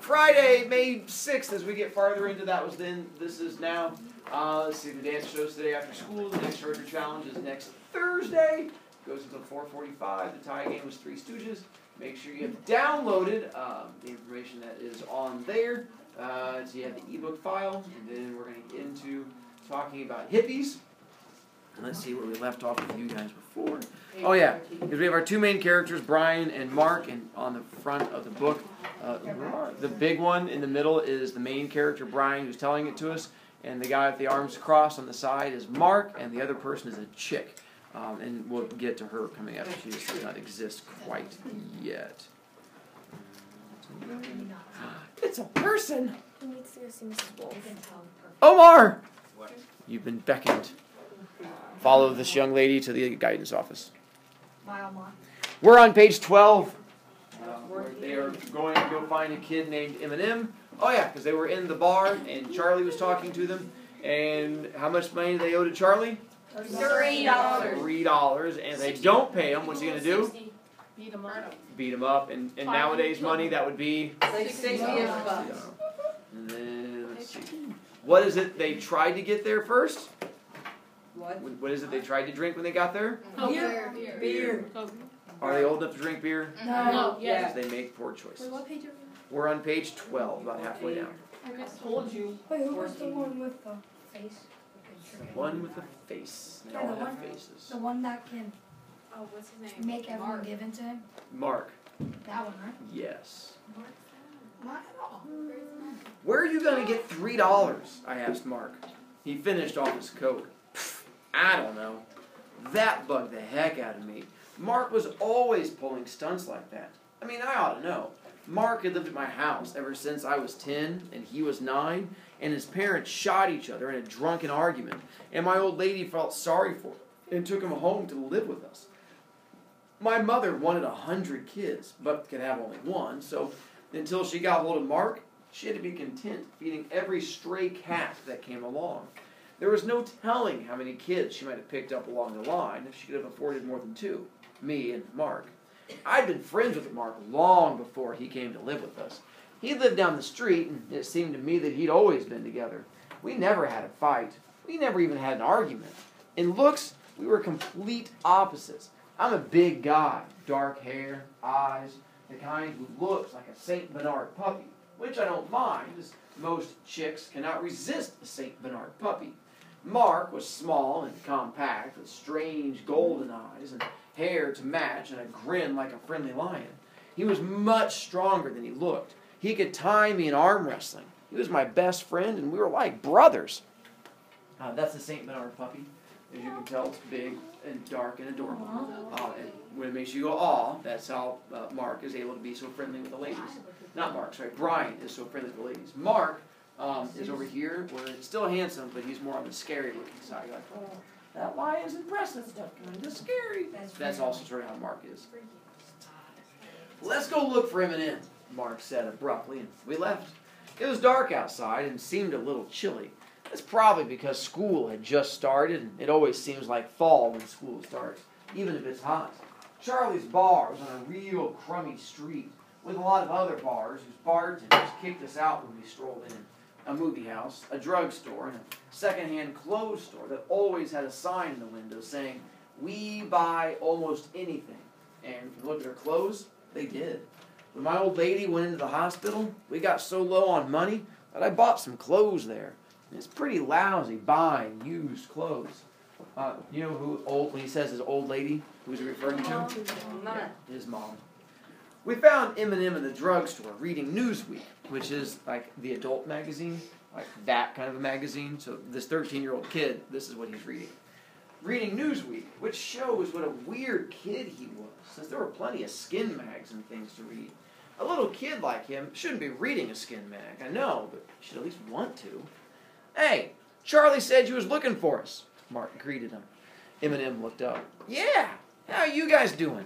Friday, May 6th, as we get farther into that was then, this is now. Let's see, the dance show's today after school. The next Charger Challenge is next Thursday. Goes until 4:45. The tie game was Three Stooges. Make sure you have downloaded the information that is on there. So you have the ebook file, and then we're going to get into talking about hippies. And let's see where we left off with you guys before. Oh yeah, because we have our two main characters, Brian and Mark, and on the front of the book, the big one in the middle is the main character, Brian, who's telling it to us, and the guy with the arms crossed on the side is Mark, and the other person is a chick. And we'll get to her coming up. She does not exist quite yet. It's a person! Omar! What? You've been beckoned. Follow this young lady to the guidance office. We're on page 12. Where they are going to go find a kid named Eminem. Oh yeah, because they were in the bar and Charlie was talking to them. And how much money do they owe to Charlie? $3. $3. And they don't pay him. What's he going to do? Beat him up. Beat him up. And nowadays money, that would be? Like 60 bucks. And then, let's see. What is it they tried to get there first? What is it they tried to drink when they got there? Beer. Are they old enough to drink beer? No. Because they make poor choices. Wait, what page are we on? We're on page 12, about halfway down. I told you. Wait, who was the one with the face? One with a face. They all have faces. The one that can What's his name? make everyone give in to him? Mark. That one, right? Yes. Not at all. Where are you going to get $3? I asked Mark. He finished off his coat. I don't know. That bugged the heck out of me. Mark was always pulling stunts like that. I mean, I ought to know. Mark had lived at my house ever since I was 10 and he was 9, and his parents shot each other in a drunken argument, and my old lady felt sorry for him and took him home to live with us. My mother wanted 100 kids, but could have only one, so until she got hold of Mark, she had to be content feeding every stray cat that came along. There was no telling how many kids she might have picked up along the line if she could have afforded more than 2, me and Mark. I'd been friends with Mark long before he came to live with us. He lived down the street, and it seemed to me that he'd always been together. We never had a fight. We never even had an argument. In looks, we were complete opposites. I'm a big guy, dark hair, eyes, the kind who looks like a St. Bernard puppy, which I don't mind, as most chicks cannot resist a St. Bernard puppy. Mark was small and compact, with strange golden eyes and hair to match and a grin like a friendly lion. He was much stronger than he looked. He could tie me in arm wrestling. He was my best friend, and we were like brothers. That's the St. Bernard puppy. As you can tell, it's big and dark and adorable. And when it makes you go, aw, that's how Mark is able to be so friendly with the ladies. Not Mark, sorry. Brian is so friendly with the ladies. Mark is over here, where it's still handsome, but he's more on the scary-looking side. You're like, oh, that lion's impressive stuff, kind of scary. That's also sort of how Mark is. Let's go look for Eminem, Mark said abruptly, and we left. It was dark outside and seemed a little chilly. That's probably because school had just started, and it always seems like fall when school starts, even if it's hot. Charlie's bar was on a real crummy street, with a lot of other bars whose bartenders kicked us out when we strolled in. A movie house, a drugstore, and a second-hand clothes store that always had a sign in the window saying, "We buy almost anything." And if you look at her clothes, they did. When my old lady went into the hospital, we got so low on money that I bought some clothes there. And it's pretty lousy buying used clothes. You know who, when he says his old lady, who's he referring to? His mom. We found Eminem in the drugstore reading Newsweek, which is like the adult magazine, like that kind of a magazine. So this 13-year-old kid, this is what he's reading. Reading Newsweek, which shows what a weird kid he was, since there were plenty of skin mags and things to read. A little kid like him shouldn't be reading a skin mag, I know, but he should at least want to. "Hey, Charlie said you was looking for us," Mark greeted him. Eminem looked up. "Yeah, how you guys doing?"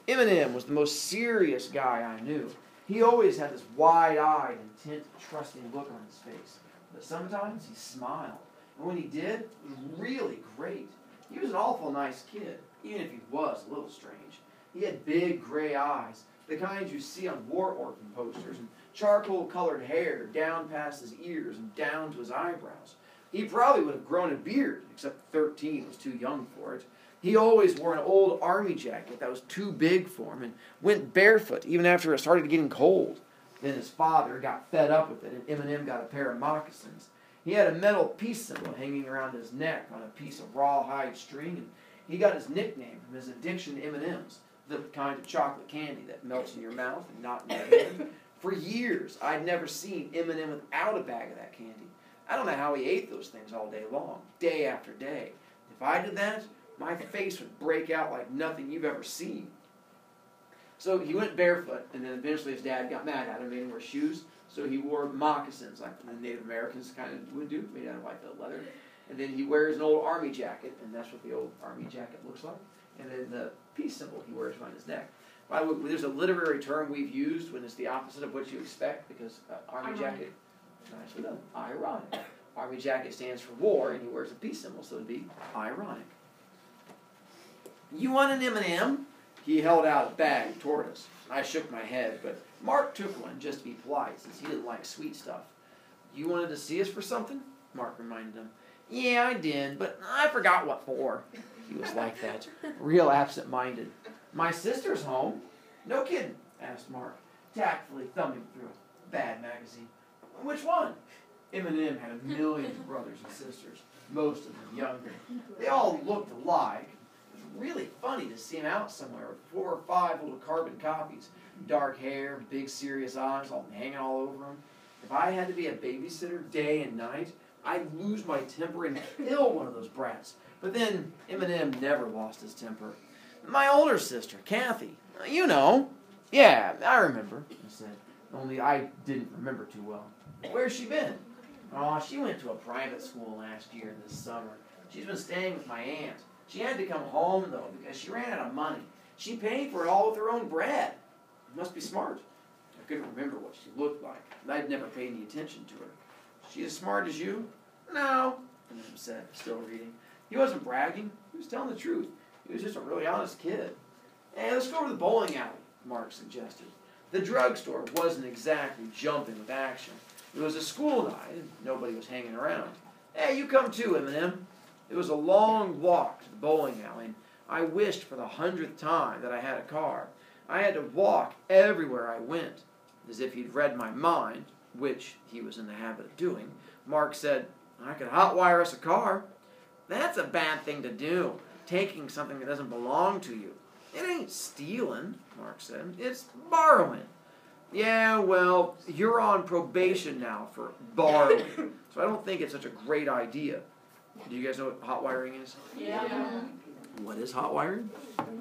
Eminem was the most serious guy I knew. He always had this wide-eyed, intent, trusting look on his face. But sometimes he smiled. And when he did, it was really great. He was an awful nice kid, even if he was a little strange. He had big gray eyes, the kind you see on war orphan posters, and charcoal-colored hair down past his ears and down to his eyebrows. He probably would have grown a beard, except 13 was too young for it. He always wore an old army jacket that was too big for him and went barefoot even after it started getting cold. Then his father got fed up with it, and Eminem got a pair of moccasins. He had a metal peace symbol hanging around his neck on a piece of rawhide string, and he got his nickname from his addiction to M&Ms, the kind of chocolate candy that melts in your mouth and not in your hand. For years, I'd never seen Eminem without a bag of that candy. I don't know how he ate those things all day long, day after day. If I did that, my face would break out like nothing you've ever seen. So he went barefoot, and then eventually his dad got mad at him, made him wear shoes. So he wore moccasins, like the Native Americans kind of would do, made out of white leather. And then he wears an old army jacket, and that's what the old army jacket looks like. And then the peace symbol he wears around his neck. By the way, there's a literary term we've used when it's the opposite of what you expect, because army jacket, nicely done, ironic. Army jacket stands for war, and he wears a peace symbol, so it'd be ironic. You want an M&M? He held out a bag toward us. I shook my head, but Mark took one just to be polite, since he didn't like sweet stuff. You wanted to see us for something? Mark reminded him. Yeah, I did, but I forgot what for. He was like that, real absent-minded. My sister's home. No kidding, asked Mark, tactfully thumbing through a bad magazine. Which one? Eminem had a million brothers and sisters, most of them younger. They all looked alike. It was really funny to see him out somewhere with 4 or 5 little carbon copies. Dark hair, big serious eyes, all hanging all over him. If I had to be a babysitter day and night, I'd lose my temper and kill one of those brats. But then Eminem never lost his temper. My older sister, Kathy. You know. Yeah, I remember, I said. Only I didn't remember too well. Where's she been? Oh, she went to a private school last year this summer. She's been staying with my aunt. She had to come home, though, because she ran out of money. She paid for it all with her own bread. Must be smart. I couldn't remember what she looked like, and I'd never paid any attention to her. She as smart as you? No, Eminem said, still reading. He wasn't bragging. He was telling the truth. He was just a really honest kid. Hey, let's go over to the bowling alley, Mark suggested. The drugstore wasn't exactly jumping with action. It was a school night, and nobody was hanging around. Hey, you come too, Eminem. It was a long walk to the bowling alley, and I wished for the 100th time that I had a car. I had to walk everywhere I went. As if he'd read my mind, which he was in the habit of doing, Mark said, I could hotwire us a car. That's a bad thing to do, taking something that doesn't belong to you. It ain't stealing, Mark said. It's borrowing. Yeah, well, you're on probation now for borrowing, so I don't think it's such a great idea. Do you guys know what hot wiring is? Yeah. What is hot wiring?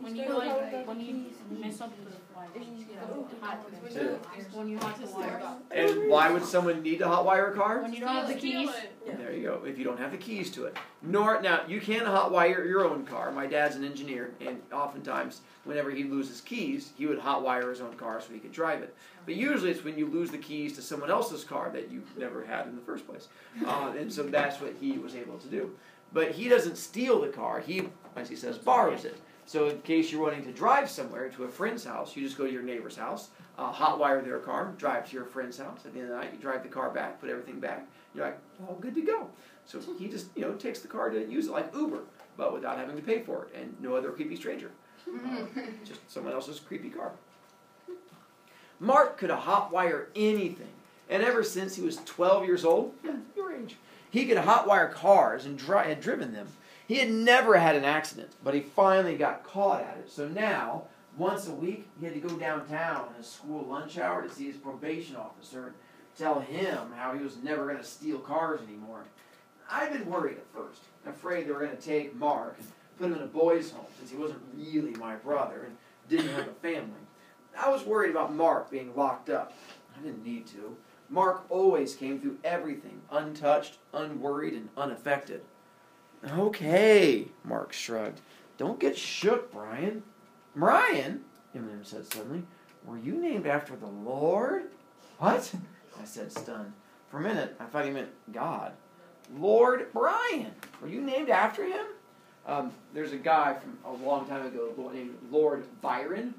When you mess up the wire. When you hot the wire. And why would someone need to hot wire a car? When you don't have the keys. There you go. If you don't have the keys to it. Now, you can hot wire your own car. My dad's an engineer, and oftentimes, whenever he loses keys, he would hot wire his own car so he could drive it. But usually it's when you lose the keys to someone else's car that you never had in the first place. And so that's what he was able to do. But he doesn't steal the car. He, as he says, borrows it. So in case you're wanting to drive somewhere to a friend's house, you just go to your neighbor's house, hot wire their car, drive to your friend's house. At the end of the night, you drive the car back, put everything back. You're like, all good to go. So he just, takes the car to use it like Uber, but without having to pay for it, and no other creepy stranger. Just someone else's creepy car. Mark could hotwire anything, and ever since he was 12 years old, your age, he could hotwire cars and had driven them. He had never had an accident, but he finally got caught at it. So now, once a week, he had to go downtown in his school lunch hour to see his probation officer and tell him how he was never going to steal cars anymore. I'd been worried at first, afraid they were going to take Mark and put him in a boys' home since he wasn't really my brother and didn't have a family. I was worried about Mark being locked up. I didn't need to. Mark always came through everything, untouched, unworried, and unaffected. Okay, Mark shrugged. Don't get shook, Brian. Brian, Eminem said suddenly, were you named after the Lord? What? I said, stunned. For a minute, I thought he meant God. Lord Brian, were you named after him? There's a guy from a long time ago named Lord Byron,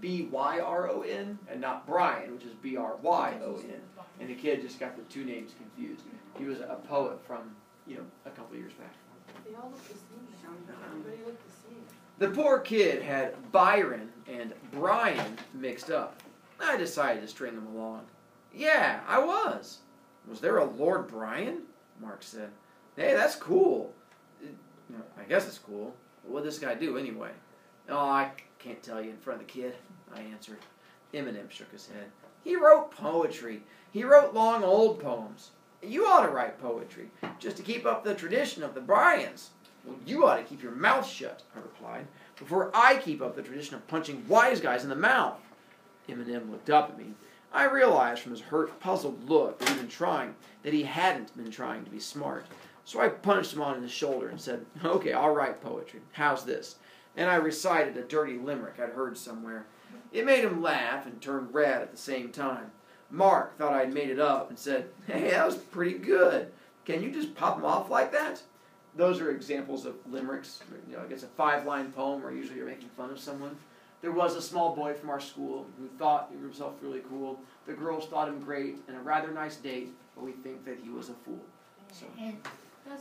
B-Y-R-O-N, and not Brian, which is B-R-Y-O-N. And the kid just got the two names confused. He was a poet from, a couple years back. They all look the same. Everybody look the same. The poor kid had Byron and Brian mixed up. I decided to string them along. Yeah, I was. Was there a Lord Brian? Mark said. Hey, that's cool. I guess it's cool. What did this guy do anyway? Oh, I can't tell you in front of the kid, I answered. Eminem shook his head. He wrote poetry. He wrote long old poems. You ought to write poetry, just to keep up the tradition of the Bryans. Well, you ought to keep your mouth shut, I replied, before I keep up the tradition of punching wise guys in the mouth. Eminem looked up at me. I realized from his hurt, puzzled look that he hadn't been trying to be smart. So I punched him on his shoulder and said, okay, I'll write poetry. How's this? And I recited a dirty limerick I'd heard somewhere. It made him laugh and turn red at the same time. Mark thought I'd made it up and said, hey, that was pretty good. Can you just pop them off like that? Those are examples of limericks. It's a 5-line poem where usually you're making fun of someone. There was a small boy from our school who thought himself really cool. The girls thought him great and a rather nice date, but we think that he was a fool. So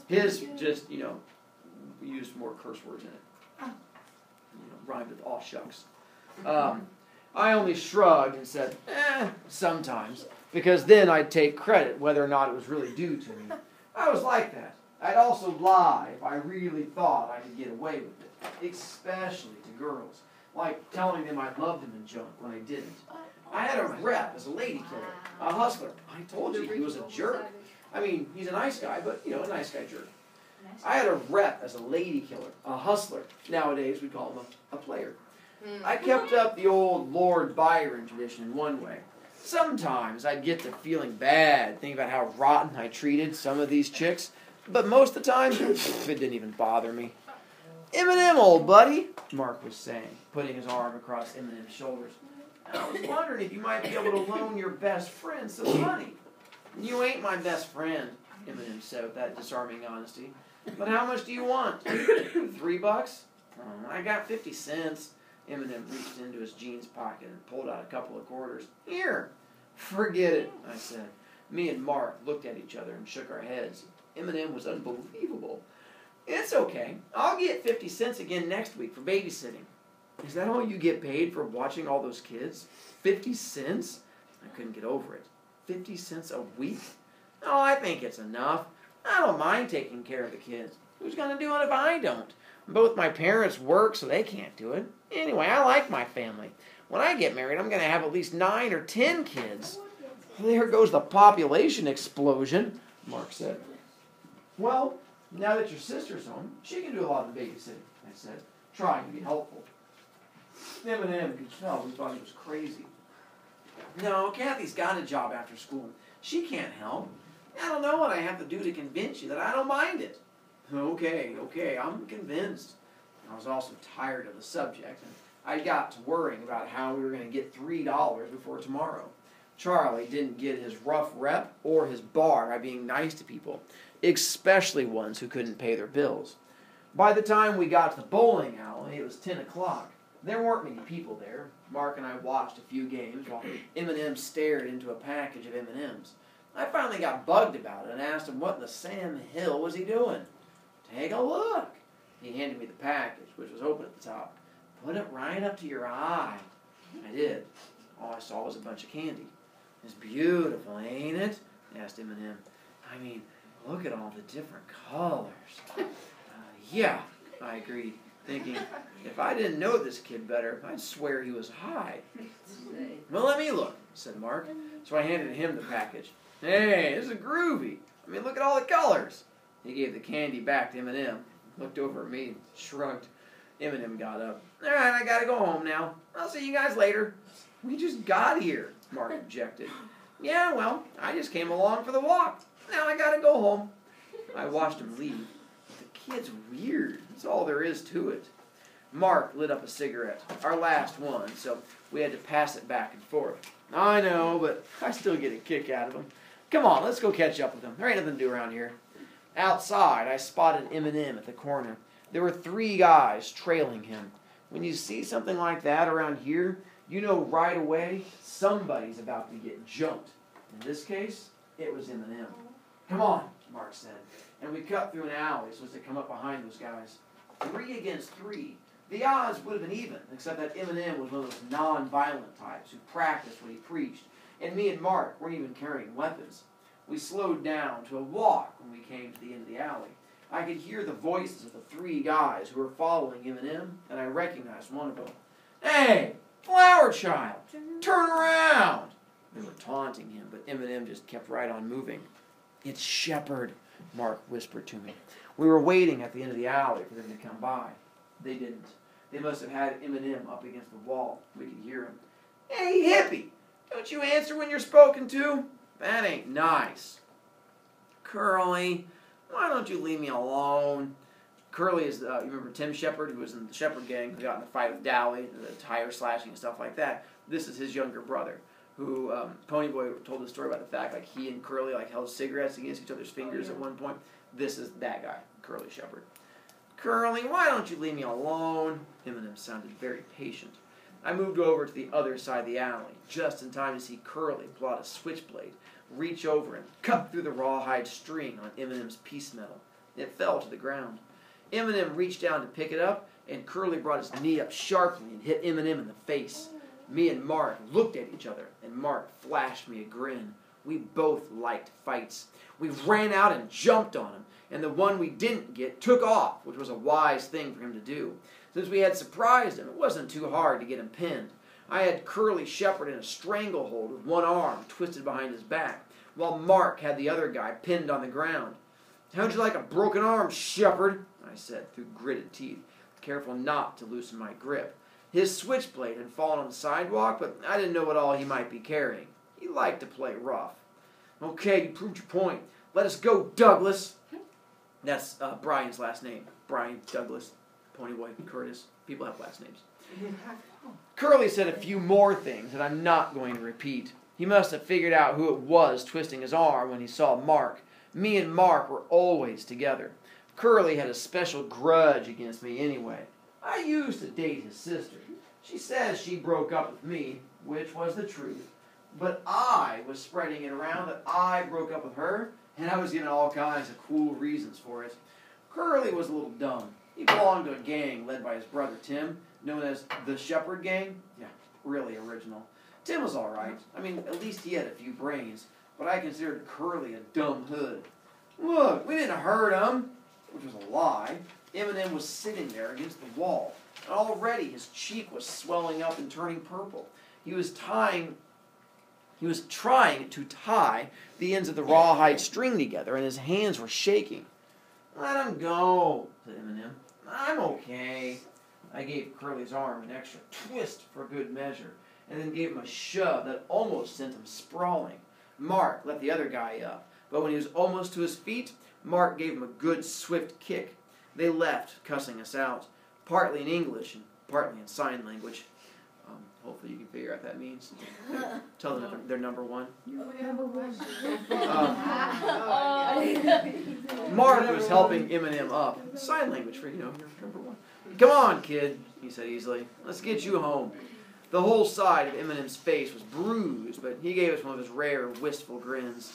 his just, used more curse words in it. Rhymed with aw shucks. I only shrugged and said, sometimes, because then I'd take credit whether or not it was really due to me. I was like that. I'd also lie if I really thought I could get away with it, especially to girls, like telling them I loved them and junk when I didn't. I had a rep as a lady killer, a hustler. I told you he was a jerk. I mean, he's a nice guy, but, a nice guy jerk. I had a rep as a lady killer, a hustler. Nowadays, we call him a player. I kept up the old Lord Byron tradition in one way. Sometimes I'd get to feeling bad, thinking about how rotten I treated some of these chicks, but most of the time, it didn't even bother me. Eminem, old buddy, Mark was saying, putting his arm across Eminem's shoulders. I was wondering if you might be able to loan your best friend some money. You ain't my best friend, Eminem said with that disarming honesty. But how much do you want? $3? I got 50 cents. Eminem reached into his jeans pocket and pulled out a couple of quarters. Here. Forget it, I said. Me and Mark looked at each other and shook our heads. Eminem was unbelievable. It's okay. I'll get 50 cents again next week for babysitting. Is that all you get paid for watching all those kids? 50 cents? I couldn't get over it. 50 cents a week? Oh, I think it's enough. I don't mind taking care of the kids. Who's going to do it if I don't? Both my parents work, so they can't do it. Anyway, I like my family. When I get married, I'm going to have at least 9 or 10 kids. There goes the population explosion, Mark said. Well, now that your sister's home, she can do a lot of babysitting, I said, trying to be helpful. Eminem could tell we thought he was crazy. No, Kathy's got a job after school. She can't help. I don't know what I have to do to convince you that I don't mind it. Okay, I'm convinced. I was also tired of the subject, and I got to worrying about how we were going to get $3 before tomorrow. Charlie didn't get his rough rep or his bar by being nice to people, especially ones who couldn't pay their bills. By the time we got to the bowling alley, it was 10 o'clock. There weren't many people there. Mark and I watched a few games while Eminem stared into a package of M&Ms. I finally got bugged about it and asked him what in the Sam Hill was he doing. Take a look. He handed me the package, which was open at the top. Put it right up to your eye. I did. All I saw was a bunch of candy. It's beautiful, ain't it? Asked Eminem. I mean, look at all the different colors. Yeah, I agreed, thinking, if I didn't know this kid better, I'd swear he was high. Well, let me look, said Mark. So I handed him the package. Hey, this is groovy. I mean, look at all the colors. He gave the candy back to Eminem, looked over at me, and shrugged. Eminem got up. All right, I gotta go home now. I'll see you guys later. We just got here, Mark objected. Yeah, well, I just came along for the walk. Now I gotta go home. I watched him leave. The kid's weird. That's all there is to it. Mark lit up a cigarette, our last one, so we had to pass it back and forth. I know, but I still get a kick out of him. Come on, let's go catch up with him. There ain't nothing to do around here. Outside, I spotted Eminem at the corner. There were 3 guys trailing him. When you see something like that around here, You know right away somebody's about to get jumped. In this case, it was Eminem. Come on, Mark said. And we cut through an alley so as to come up behind those guys. 3 against 3. The odds would have been even, except that Eminem was one of those non-violent types who practiced what he preached. And me and Mark weren't even carrying weapons. We slowed down to a walk when we came to the end of the alley. I could hear the voices of the 3 guys who were following Eminem, and I recognized one of them. Hey, Flower Child, turn around! They were taunting him, but Eminem just kept right on moving. It's Shepard, Mark whispered to me. We were waiting at the end of the alley for them to come by. They didn't. They must have had Eminem up against the wall. We could hear him. Hey, hippie, don't you answer when you're spoken to? That ain't nice. Curly, why don't you leave me alone? Curly is, you remember Tim Shepard, who was in the Shepard gang, who got in the fight with Dowie, the tire slashing and stuff like that. This is his younger brother, who, Ponyboy told the story about the fact, like, he and Curly, like, held cigarettes against each other's fingers at one point. This is that guy, Curly Shepard. Curly, why don't you leave me alone? Eminem sounded very patient. I moved over to the other side of the alley, just in time to see Curly pull out a switchblade, reach over and cut through the rawhide string on Eminem's piece metal. It fell to the ground. Eminem reached down to pick it up, and Curly brought his knee up sharply and hit Eminem in the face. Me and Mark looked at each other, and Mark flashed me a grin. We both liked fights. We ran out and jumped on him, and the one we didn't get took off, which was a wise thing for him to do. Since we had surprised him, it wasn't too hard to get him pinned. I had Curly Shepard in a stranglehold with one arm twisted behind his back, while Mark had the other guy pinned on the ground. How'd you like a broken arm, Shepard? I said through gritted teeth, careful not to loosen my grip. His switchblade had fallen on the sidewalk, but I didn't know what all he might be carrying. He liked to play rough. Okay, you proved your point. Let us go, Douglas. That's Brian's last name. Brian, Douglas, Ponyboy, Curtis. People have last names. Curly said a few more things that I'm not going to repeat. He must have figured out who it was twisting his arm when he saw Mark. Me and Mark were always together. Curly had a special grudge against me anyway. I used to date his sister. She says she broke up with me, which was the truth. But I was spreading it around that I broke up with her, and I was giving all kinds of cool reasons for it. Curly was a little dumb. He belonged to a gang led by his brother Tim, known as the Shepard Gang. Yeah, really original. Tim was all right. I mean, at least he had a few brains. But I considered Curly a dumb hood. Look, we didn't hurt him, which was a lie. Eminem was sitting there against the wall, and already his cheek was swelling up and turning purple. He was trying to tie the ends of the rawhide string together, and his hands were shaking. Let him go, said Eminem. I'm okay. I gave Curly's arm an extra twist for good measure, and then gave him a shove that almost sent him sprawling. Mark let the other guy up, but when he was almost to his feet, Mark gave him a good swift kick. They left, cussing us out, partly in English and partly in sign language. Hopefully you can figure out what that means. Tell them they're number one. Mark was helping Eminem up. Sign language for, you're number one. Come on, kid, he said easily. Let's get you home. The whole side of Eminem's face was bruised, but he gave us one of his rare, wistful grins.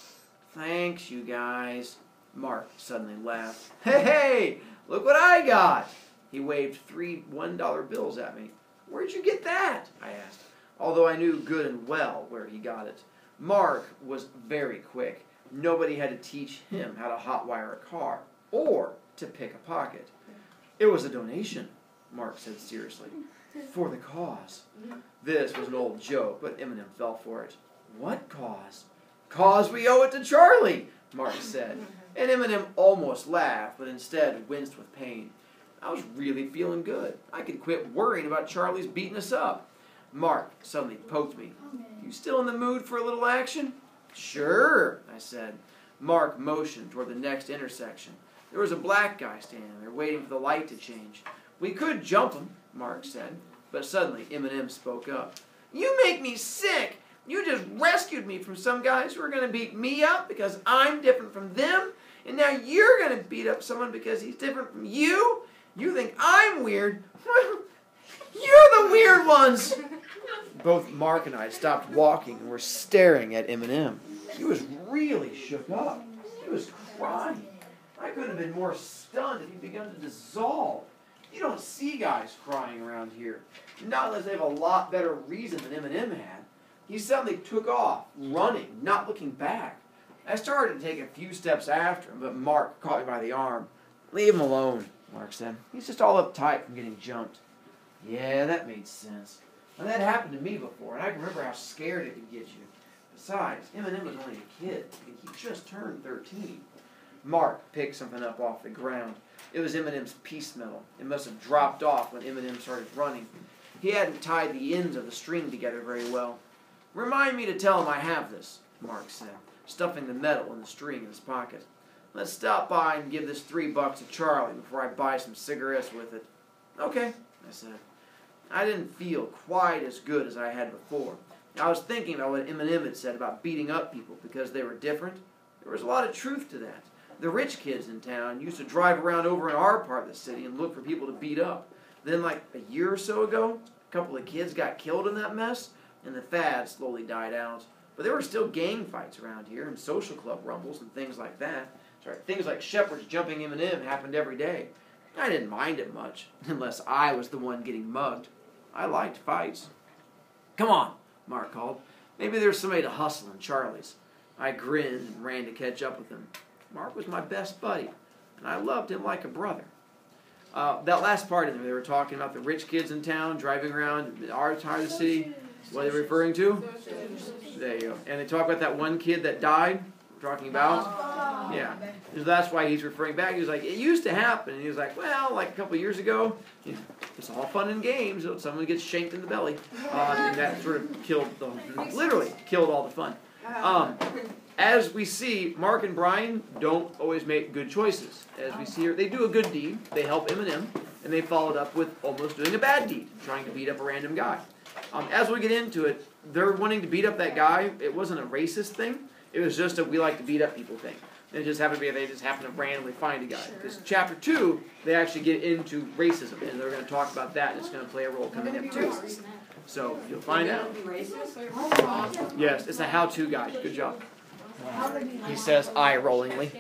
Thanks, you guys. Mark suddenly laughed. Hey, look what I got. He waved 3 $1 bills at me. Where'd you get that? I asked, although I knew good and well where he got it. Mark was very quick. Nobody had to teach him how to hotwire a car or to pick a pocket. It was a donation, Mark said seriously, for the cause. This was an old joke, but Eminem fell for it. What cause? Cause we owe it to Charlie, Mark said. And Eminem almost laughed, but instead winced with pain. I was really feeling good. I could quit worrying about Charlie's beating us up. Mark suddenly poked me. You still in the mood for a little action? Sure, I said. Mark motioned toward the next intersection. There was a black guy standing there waiting for the light to change. We could jump him, Mark said. But suddenly Eminem spoke up. You make me sick. You just rescued me from some guys who are going to beat me up because I'm different from them. And now you're going to beat up someone because he's different from you? You think I'm weird? You're the weird ones! both Mark and I stopped walking and were staring at Eminem. He was really shook up. He was crying. I couldn't have been more stunned if he'd begun to dissolve. You don't see guys crying around here. Not unless they have a lot better reason than Eminem had. He suddenly took off, running, not looking back. I started to take a few steps after him, but Mark caught me by the arm. "Leave him alone," Mark said. "He's just all uptight from getting jumped." Yeah, that made sense. And that happened to me before, and I can remember how scared it could get you. Besides, Eminem was only a kid, and he just turned 13. Mark picked something up off the ground. It was Eminem's peace medal. It must have dropped off when Eminem started running. He hadn't tied the ends of the string together very well. "Remind me to tell him I have this," Mark said, stuffing the medal and the string in his pocket. "Let's stop by and give this $3 to Charlie before I buy some cigarettes with it." "Okay," I said. I didn't feel quite as good as I had before. I was thinking about what Eminem had said about beating up people because they were different. There was a lot of truth to that. The rich kids in town used to drive around over in our part of the city and look for people to beat up. Then, like a year or so ago, a couple of kids got killed in that mess, and the fad slowly died out. But there were still gang fights around here and social club rumbles and things like that. Things like shepherds jumping Eminem happened every day. I didn't mind it much, unless I was the one getting mugged. I liked fights. "Come on," Mark called. "Maybe there's somebody to hustle in Charlie's." I grinned and ran to catch up with him. Mark was my best buddy, and I loved him like a brother. That last part in there, they were talking about the rich kids in town driving around our part of the city. What are they referring to? There you go. And they talk about that one kid that died. We're talking about? Yeah. That's why he's referring back. He was like, it used to happen. And he was like, well, like a couple of years ago, it's all fun and games. Someone gets shanked in the belly. And that sort of literally killed all the fun. As we see, Mark and Brian don't always make good choices. As we see here, they do a good deed. They help Eminem, and they followed up with almost doing a bad deed, trying to beat up a random guy. As we get into it, they're wanting to beat up that guy. It wasn't a racist thing. It was just a we like to beat up people thing. And it just happened to be they just happened to randomly find a guy. Because chapter 2, they actually get into racism, and they're going to talk about that, and it's going to play a role coming up too. So you'll find out. Yes, it's a how-to guide. Good job. He says eye-rollingly.